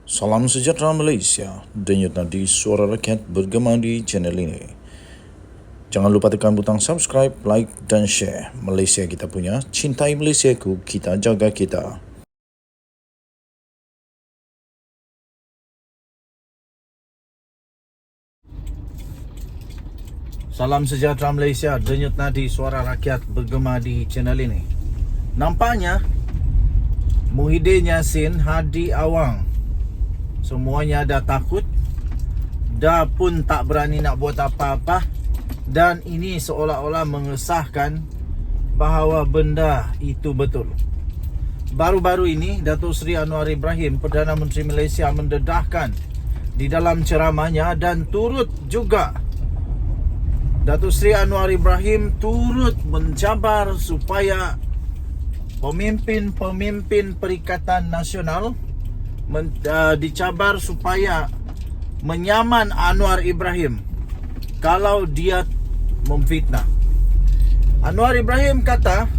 Salam sejahtera Malaysia, denyut nadi suara rakyat bergema di channel ini. Jangan lupa tekan butang subscribe, like dan share. Malaysia kita punya, cintai Malaysiaku, kita jaga kita. Salam sejahtera Malaysia, denyut nadi suara rakyat bergema di channel ini. Nampaknya Muhyiddin Yassin, Hadi Awang, semuanya dah takut, dah pun tak berani nak buat apa-apa. Dan ini seolah-olah mengesahkan bahawa benda itu betul. Baru-baru ini Datuk Seri Anwar Ibrahim, Perdana Menteri Malaysia, mendedahkan di dalam ceramahnya, dan turut juga Datuk Seri Anwar Ibrahim turut mencabar supaya pemimpin-pemimpin Perikatan Nasional dicabar supaya menyaman Anwar Ibrahim kalau dia memfitnah. Anwar Ibrahim kata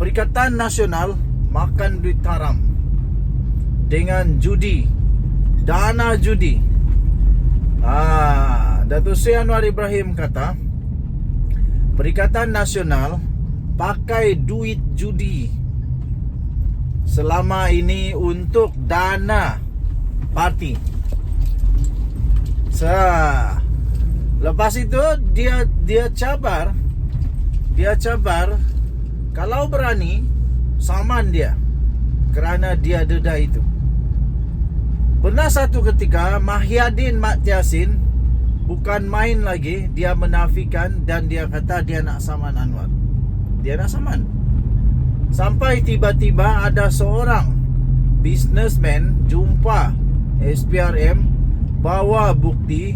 Perikatan Nasional makan duit haram dengan judi, dana judi. Datuk Seri Anwar Ibrahim kata Perikatan Nasional pakai duit judi selama ini untuk dana parti. Lepas itu dia cabar kalau berani saman dia kerana dia dedah itu. Pernah satu ketika Muhyiddin Yassin bukan main lagi, dia menafikan dan dia kata dia nak saman Anwar. Dia nak saman. Sampai tiba-tiba ada seorang businessman jumpa SPRM, bawa bukti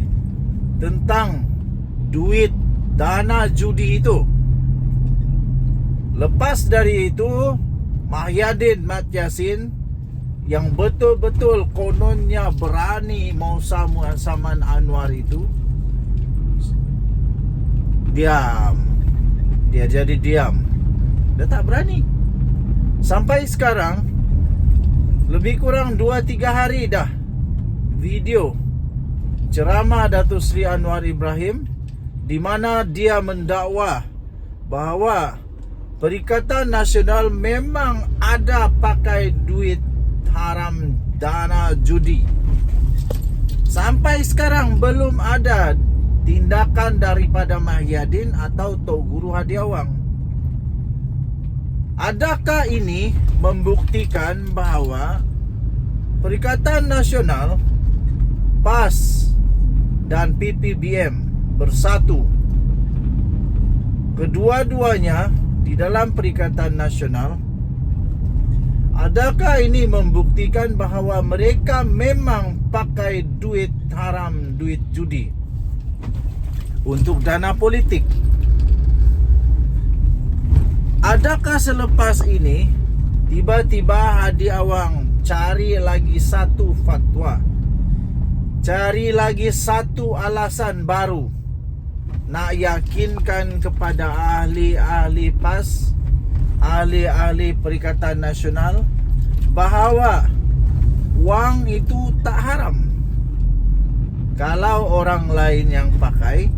tentang duit dana judi itu. Lepas dari itu, Muhyiddin Yassin yang betul-betul kononnya berani mau saman Anwar itu, diam. Dia jadi diam. Dia tak berani. Sampai sekarang lebih kurang 2-3 hari dah video ceramah Datuk Seri Anwar Ibrahim di mana dia mendakwa bahawa Perikatan Nasional memang ada pakai duit haram dana judi. Sampai sekarang belum ada tindakan daripada Muhyiddin atau Tok Guru Hadi Awang. Adakah ini membuktikan bahawa Perikatan Nasional, PAS dan PPBM bersatu? Kedua-duanya di dalam Perikatan Nasional. Adakah ini membuktikan bahawa mereka memang pakai duit haram, duit judi untuk dana politik? Adakah selepas ini tiba-tiba Hadi Awang cari lagi satu fatwa, cari lagi satu alasan baru nak yakinkan kepada ahli-ahli PAS, ahli-ahli Perikatan Nasional bahawa wang itu tak haram? Kalau orang lain yang pakai,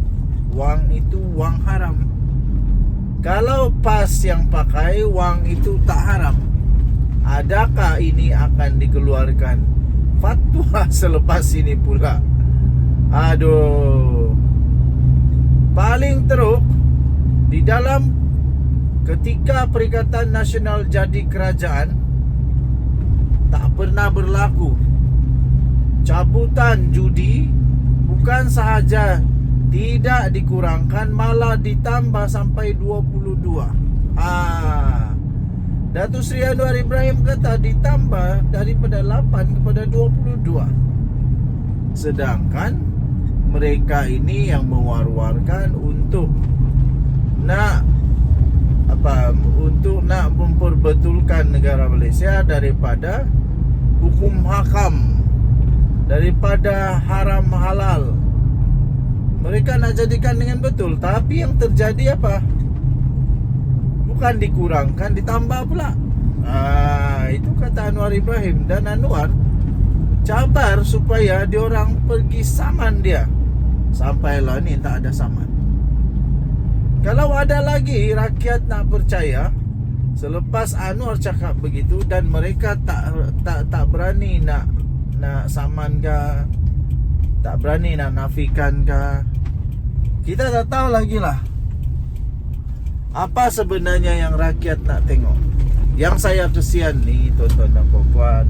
wang itu wang haram. Kalau PAS yang pakai, wang itu tak haram. Adakah ini akan dikeluarkan fatwa selepas ini pula? Aduh. Paling teruk, di dalam ketika Perikatan Nasional jadi kerajaan, tak pernah berlaku cabutan judi. Bukan sahaja tidak dikurangkan, malah ditambah sampai 22. Datuk Seri Anwar Ibrahim kata ditambah daripada 8 kepada 22. Sedangkan mereka ini yang mewar-warkan untuk nak memperbetulkan negara Malaysia daripada hukum hakam, daripada haram halal. Mereka nak jadikan dengan betul. Tapi yang terjadi apa? Bukan dikurangkan, ditambah pula. Itu kata Anwar Ibrahim. Dan Anwar cabar supaya diorang pergi saman dia. Sampailah ni tak ada saman. Kalau ada lagi rakyat nak percaya selepas Anwar cakap begitu dan mereka tak berani nak saman ke, tak berani nak nafikan ke, kita tak tahu lagi lah apa sebenarnya yang rakyat nak tengok. Yang saya kesian ni tuan-tuan dan puan-puan,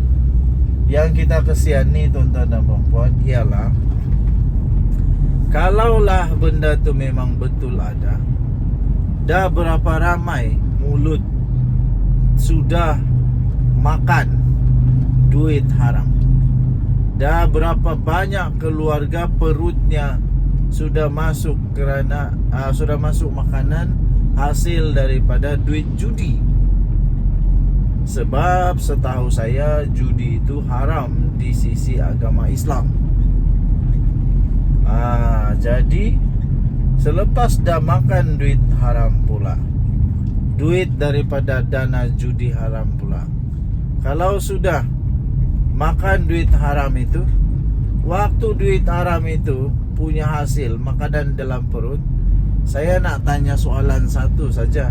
yang kita kesian ni tuan-tuan dan puan-puan ialah kalaulah benda tu memang betul ada, dah berapa ramai mulut sudah makan duit haram, dah berapa banyak keluarga perutnya sudah masuk kerana sudah masuk makanan hasil daripada duit judi. Sebab setahu saya judi itu haram di sisi agama Islam. Jadi selepas dah makan duit haram pula, duit daripada dana judi haram pula, kalau sudah makan duit haram itu, waktu duit haram itu punya hasil makanan dalam perut, saya nak tanya soalan satu saja.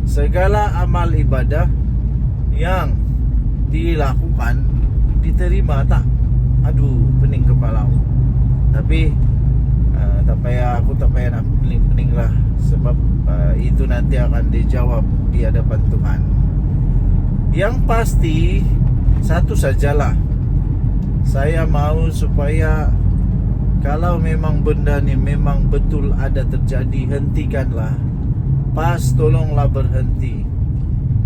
Segala amal ibadah yang dilakukan diterima tak? Aduh, pening kepala aku. Tapi aku tak payah nak pening-pening lah. Sebab itu nanti akan dijawab di hadapan Tuhan. Yang pasti satu sajalah, saya mau supaya kalau memang benda ni memang betul ada terjadi, hentikanlah. Pas, tolonglah berhenti.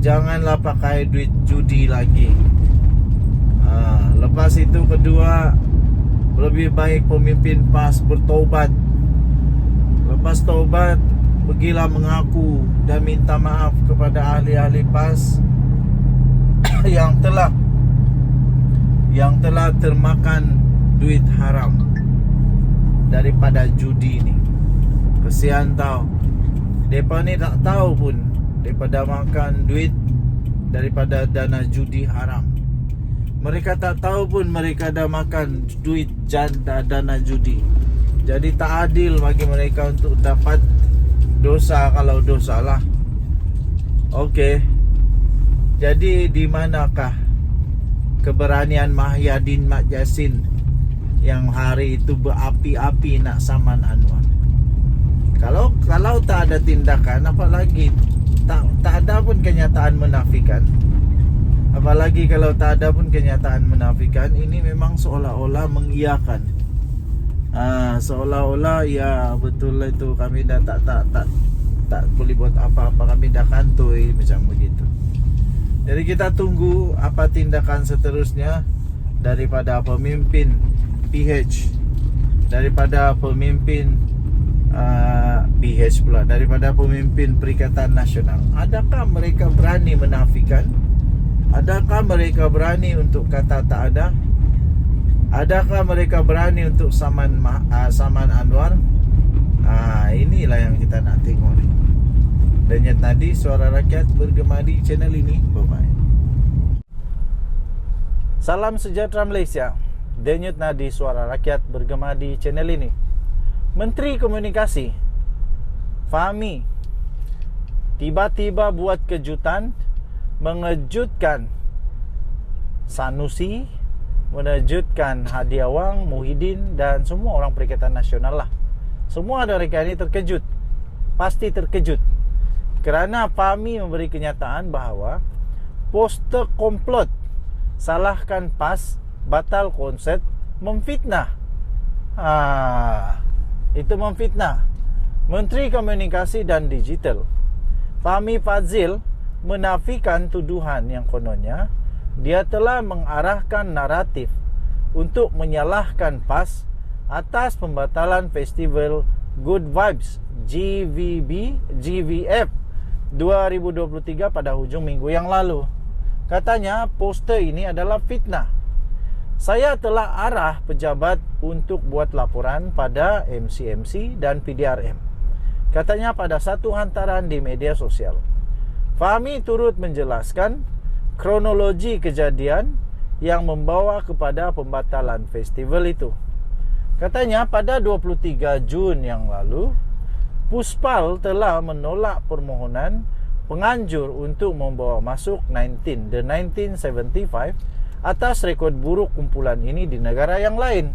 Janganlah pakai duit judi lagi. Lepas itu kedua, lebih baik pemimpin PAS bertaubat. Lepas taubat, pergilah mengaku dan minta maaf kepada ahli-ahli PAS yang telah termakan duit haram daripada judi ni. Kesian tau. Mereka ni tak tahu pun daripada makan duit daripada dana judi haram. Mereka tak tahu pun mereka dah makan duit dana judi. Jadi tak adil bagi mereka untuk dapat dosa kalau dosa lah. Okey. Jadi di manakah keberanian Mahyadin Mat Yassin yang hari itu berapi-api nak saman Anwar? Kalau tak ada tindakan, apalagi tak ada pun kenyataan menafikan. Apalagi kalau tak ada pun kenyataan menafikan, ini memang seolah-olah mengiyakan. Seolah-olah ya betul lah itu, kami dah tak boleh buat apa-apa, kami dah kantoi macam begitu. Jadi kita tunggu apa tindakan seterusnya daripada pemimpin PH, daripada pemimpin PH pula, daripada pemimpin Perikatan Nasional. Adakah mereka berani menafikan? Adakah mereka berani untuk kata tak ada? Adakah mereka berani untuk saman Anwar? Inilah yang kita nak tengok ni. Denyut nadi suara rakyat bergema di channel ini. Bye-bye. Salam sejahtera Malaysia. Denyut nadi suara rakyat bergema di channel ini. Menteri Komunikasi Fahmi tiba-tiba buat kejutan, mengejutkan Sanusi, mengejutkan Hadi Awang, Muhyiddin dan semua orang Perikatan Nasional lah. Semua mereka ini terkejut. Pasti terkejut. Kerana Fahmi memberi kenyataan bahawa poster komplot, salahkan PAS, batal konsert, memfitnah. Itu memfitnah. Menteri Komunikasi dan Digital Fahmi Fadzil menafikan tuduhan yang kononnya dia telah mengarahkan naratif untuk menyalahkan PAS atas pembatalan festival Good Vibes GVF 2023 pada hujung minggu yang lalu. Katanya poster ini adalah fitnah. Saya telah arah pejabat untuk buat laporan pada MCMC dan PDRM. Katanya pada satu hantaran di media sosial. Fahmi turut menjelaskan kronologi kejadian yang membawa kepada pembatalan festival itu. Katanya pada 23 Jun yang lalu, Puspal telah menolak permohonan penganjur untuk membawa masuk The 1975 atas rekod buruk kumpulan ini di negara yang lain.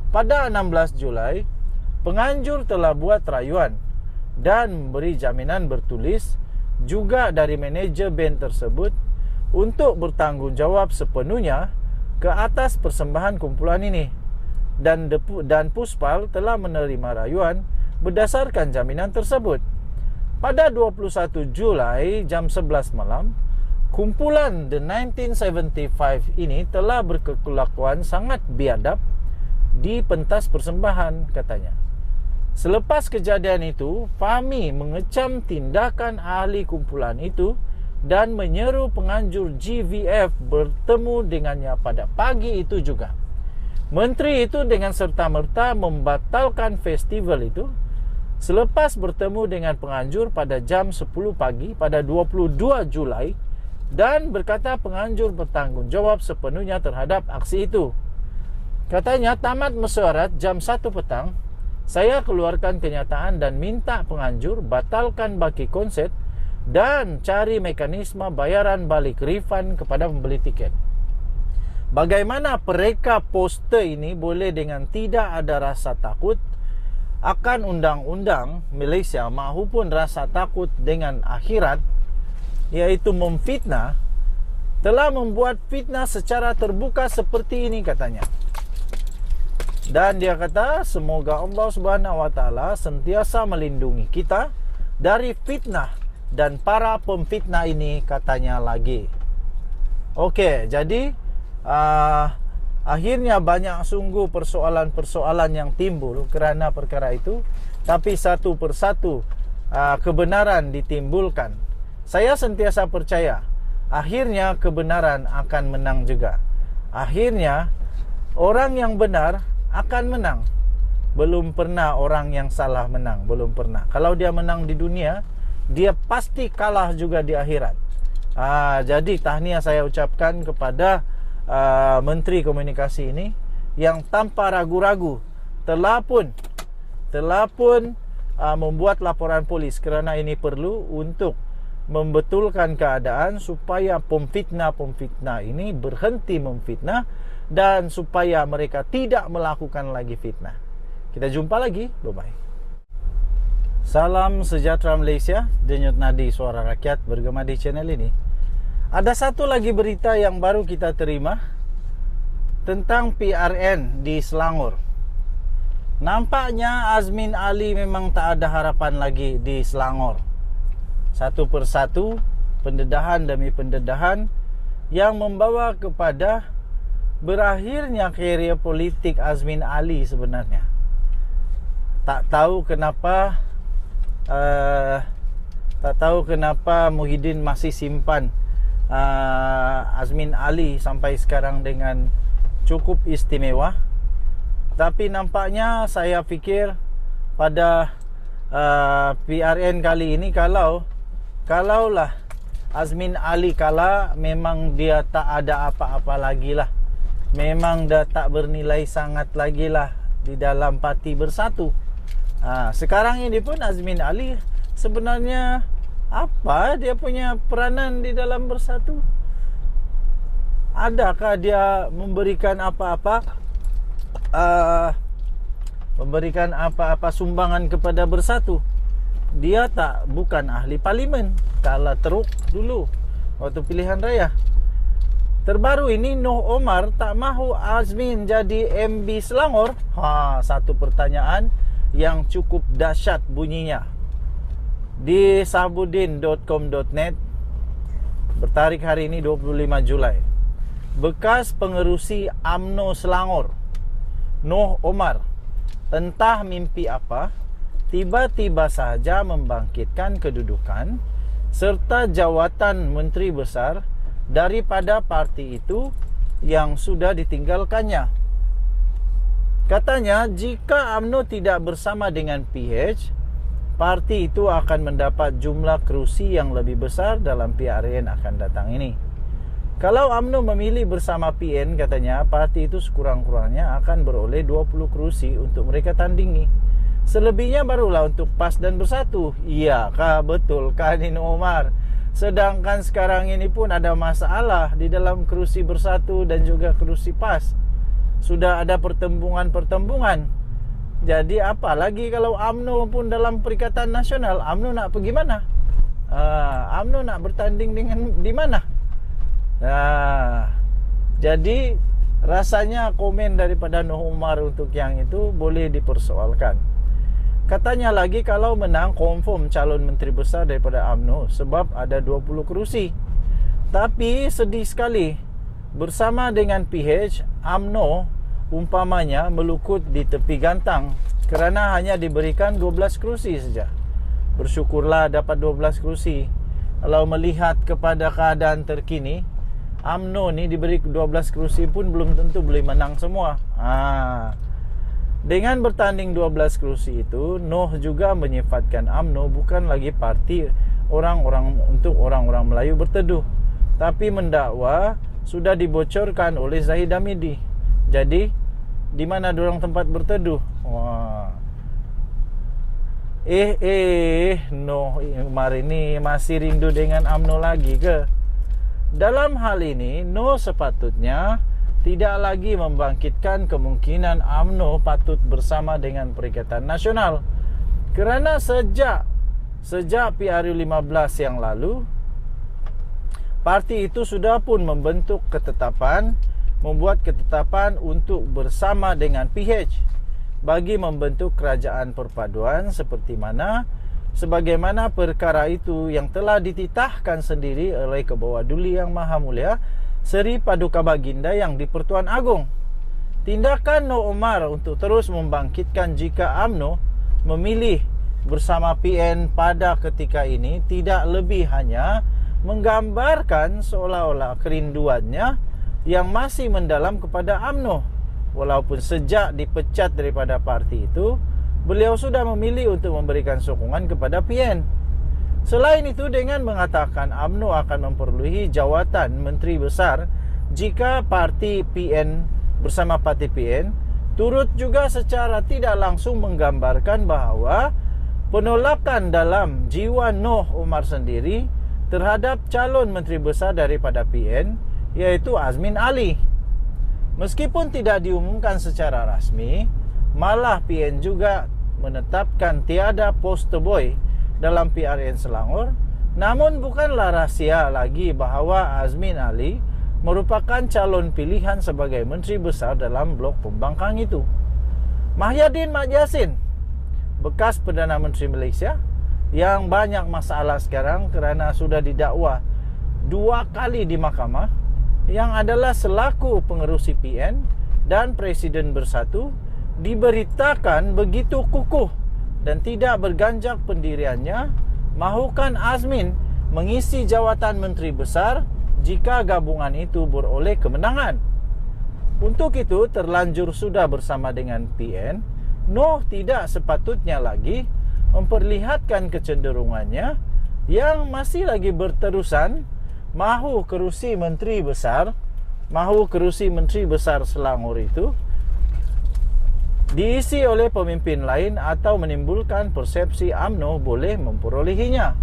Pada 16 Julai, penganjur telah buat rayuan dan memberi jaminan bertulis juga dari manajer band tersebut untuk bertanggungjawab sepenuhnya ke atas persembahan kumpulan ini. Dan Puspal telah menerima rayuan berdasarkan jaminan tersebut. Pada 21 Julai jam 11 malam, kumpulan The 1975 ini telah berkelakuan sangat biadab di pentas persembahan, katanya. Selepas kejadian itu, Fahmi mengecam tindakan ahli kumpulan itu dan menyeru penganjur GVF bertemu dengannya pada pagi itu juga. Menteri itu dengan serta-merta membatalkan festival itu selepas bertemu dengan penganjur pada jam 10 pagi pada 22 Julai dan berkata penganjur bertanggungjawab sepenuhnya terhadap aksi itu. Katanya tamat mesyuarat jam 1 petang, saya keluarkan kenyataan dan minta penganjur batalkan baki konsert dan cari mekanisme bayaran balik refund kepada pembeli tiket. Bagaimana pereka poster ini boleh dengan tidak ada rasa takut akan undang-undang Malaysia maupun rasa takut dengan akhirat, iaitu memfitnah, telah membuat fitnah secara terbuka seperti ini, katanya. Dan dia kata semoga Allah Subhanahu Wa Taala sentiasa melindungi kita dari fitnah dan para pemfitnah ini, katanya lagi. Okey, jadi akhirnya banyak sungguh persoalan-persoalan yang timbul kerana perkara itu, tapi satu persatu kebenaran ditimbulkan. Saya sentiasa percaya akhirnya kebenaran akan menang juga. Akhirnya orang yang benar akan menang. Belum pernah orang yang salah menang, belum pernah. Kalau dia menang di dunia, dia pasti kalah juga di akhirat. Jadi tahniah saya ucapkan kepada Menteri Komunikasi ini yang tanpa ragu-ragu telah pun membuat laporan polis kerana ini perlu untuk membetulkan keadaan supaya pemfitnah ini berhenti memfitnah dan supaya mereka tidak melakukan lagi fitnah. Kita jumpa lagi. Bye-bye. Salam sejahtera Malaysia. Denyut nadi suara rakyat bergema di channel ini. Ada satu lagi berita yang baru kita terima tentang PRN di Selangor. Nampaknya Azmin Ali memang tak ada harapan lagi di Selangor. Satu persatu pendedahan demi pendedahan yang membawa kepada berakhirnya karier politik Azmin Ali sebenarnya. Tak tahu kenapa Muhyiddin masih simpan Azmin Ali sampai sekarang dengan cukup istimewa. Tapi nampaknya saya fikir pada PRN kali ini kalaulah Azmin Ali kalah, memang dia tak ada apa-apa lagi lah. Memang dah tak bernilai sangat lagi lah di dalam Parti Bersatu. Sekarang ini pun Azmin Ali sebenarnya apa dia punya peranan di dalam Bersatu? Adakah dia memberikan apa-apa sumbangan kepada Bersatu? Dia bukan ahli parlimen. Kalah teruk dulu waktu pilihan raya. Terbaru ini Noh Omar tak mahu Azmin jadi MB Selangor. Satu pertanyaan yang cukup dahsyat bunyinya. Di sabudin.com.net bertarikh hari ini 25 Julai. Bekas pengerusi UMNO Selangor Noh Omar entah mimpi apa, tiba-tiba sahaja membangkitkan kedudukan serta jawatan Menteri Besar daripada parti itu yang sudah ditinggalkannya. Katanya jika UMNO tidak bersama dengan PH, parti itu akan mendapat jumlah kerusi yang lebih besar dalam PRN akan datang ini. Kalau UMNO memilih bersama PN, katanya parti itu sekurang-kurangnya akan beroleh 20 kerusi untuk mereka tandingi. Selebihnya barulah untuk PAS dan Bersatu. Iya kah, betul kah Nino Omar? Sedangkan sekarang ini pun ada masalah di dalam kerusi Bersatu dan juga kerusi PAS. Sudah ada pertembungan-pertembungan. Jadi apa lagi kalau UMNO pun dalam Perikatan Nasional, UMNO nak pergi mana? UMNO nak bertanding dengan di mana? Jadi rasanya komen daripada Noh Umar untuk yang itu boleh dipersoalkan. Katanya lagi kalau menang confirm calon menteri besar daripada UMNO sebab ada 20 kerusi. Tapi sedih sekali, bersama dengan PH, UMNO umpamanya melukut di tepi gantang kerana hanya diberikan 12 kerusi saja. Bersyukurlah dapat 12 kerusi. Kalau melihat kepada keadaan terkini, UMNO ni diberi 12 kerusi pun belum tentu boleh menang semua. Dengan bertanding 12 kerusi itu, Noh juga menyifatkan UMNO bukan lagi parti untuk orang-orang Melayu berteduh, tapi mendakwa sudah dibocorkan oleh Zahid Hamidi. Jadi di mana diorang tempat berteduh? Noh Umar ini masih rindu dengan UMNO lagi ke? Dalam hal ini, Noh sepatutnya tidak lagi membangkitkan kemungkinan UMNO patut bersama dengan Perikatan Nasional. Kerana sejak PRU 15 yang lalu, parti itu sudah pun membuat ketetapan untuk bersama dengan PH bagi membentuk kerajaan perpaduan sebagaimana perkara itu yang telah dititahkan sendiri oleh Kebawah Duli Yang Maha Mulia Seri Paduka Baginda yang di-Pertuan Agong. Tindakan Noh Umar untuk terus membangkitkan jika UMNO memilih bersama PN pada ketika ini tidak lebih hanya menggambarkan seolah-olah kerinduannya yang masih mendalam kepada UMNO. Walaupun sejak dipecat daripada parti itu, beliau sudah memilih untuk memberikan sokongan kepada PN. Selain itu, dengan mengatakan UMNO akan memperolehi jawatan Menteri Besar jika parti PN bersama parti PN, turut juga secara tidak langsung menggambarkan bahawa penolakan dalam jiwa Noh Umar sendiri terhadap calon Menteri Besar daripada PN, iaitu Azmin Ali. Meskipun tidak diumumkan secara rasmi, malah PN juga menetapkan tiada poster boy dalam PRN Selangor. Namun bukanlah rahsia lagi bahawa Azmin Ali merupakan calon pilihan sebagai Menteri Besar dalam blok pembangkang itu. Mahyadin Mat Yassin, bekas Perdana Menteri Malaysia yang banyak masalah sekarang kerana sudah didakwa 2 kali di mahkamah, yang adalah selaku pengerusi PN dan Presiden Bersatu, diberitakan begitu kukuh dan tidak berganjak pendiriannya mahukan Azmin mengisi jawatan Menteri Besar jika gabungan itu beroleh kemenangan. Untuk itu, terlanjur sudah bersama dengan PN, Noh tidak sepatutnya lagi memperlihatkan kecenderungannya yang masih lagi berterusan mahu kerusi Menteri Besar Selangor itu diisi oleh pemimpin lain atau menimbulkan persepsi UMNO boleh memperolehinya.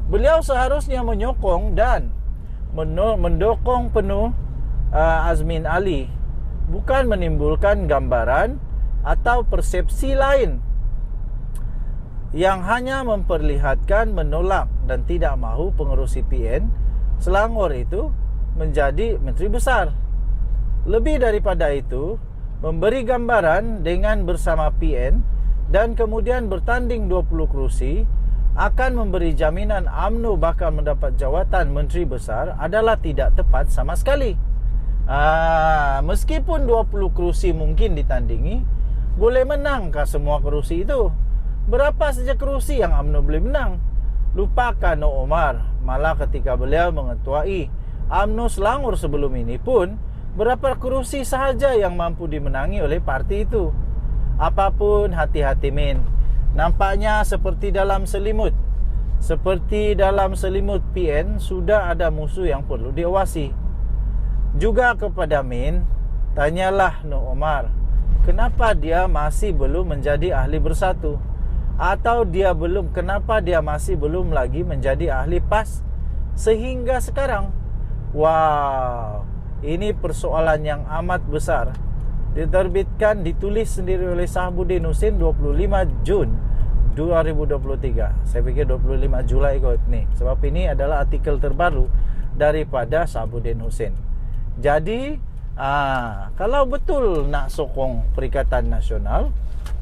Beliau seharusnya menyokong dan mendukung penuh Azmin Ali, bukan menimbulkan gambaran atau persepsi lain yang hanya memperlihatkan menolak dan tidak mahu pengerusi PN Selangor itu menjadi Menteri Besar. Lebih daripada itu, memberi gambaran dengan bersama PN dan kemudian bertanding 20 kerusi akan memberi jaminan UMNO bakal mendapat jawatan Menteri Besar adalah tidak tepat sama sekali. Meskipun 20 kerusi mungkin ditandingi, boleh menangkah semua kerusi itu? Berapa saja kerusi yang UMNO boleh menang? Lupakan Noh Umar, malah ketika beliau mengetuai UMNO Selangor sebelum ini pun, berapa kerusi sahaja yang mampu dimenangi oleh parti itu. Apapun, hati-hati men. Nampaknya seperti dalam selimut PN sudah ada musuh yang perlu diawasi. Juga kepada Min, tanyalah Noh Omar, kenapa dia masih belum menjadi ahli bersatu? Atau kenapa dia masih belum lagi menjadi ahli PAS sehingga sekarang? Wow, ini persoalan yang amat besar. Ditulis sendiri oleh Sahabuddin Husin 25 Jun 2023. Saya pikir 25 Julai kot ni, sebab ini adalah artikel terbaru daripada Sahabuddin Husin. Jadi kalau betul nak sokong Perikatan Nasional,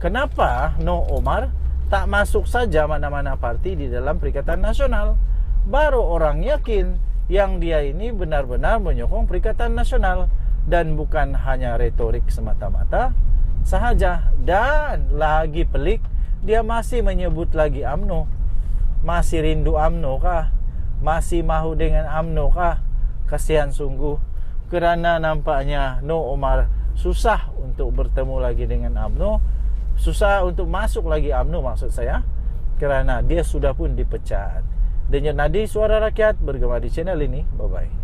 kenapa Noh Omar tak masuk saja mana-mana parti di dalam Perikatan Nasional? Baru orang yakin yang dia ini benar-benar menyokong Perikatan Nasional, dan bukan hanya retorik semata-mata sahaja. Dan lagi pelik, dia masih menyebut lagi UMNO. Masih rindu UMNO kah? Masih mahu dengan UMNO kah? Kasihan sungguh, kerana nampaknya Noh Omar susah untuk bertemu lagi dengan UMNO, susah untuk masuk lagi UMNO maksud saya, kerana dia sudah pun dipecat. Denyut nadi suara rakyat bergema di channel ini. Bye bye.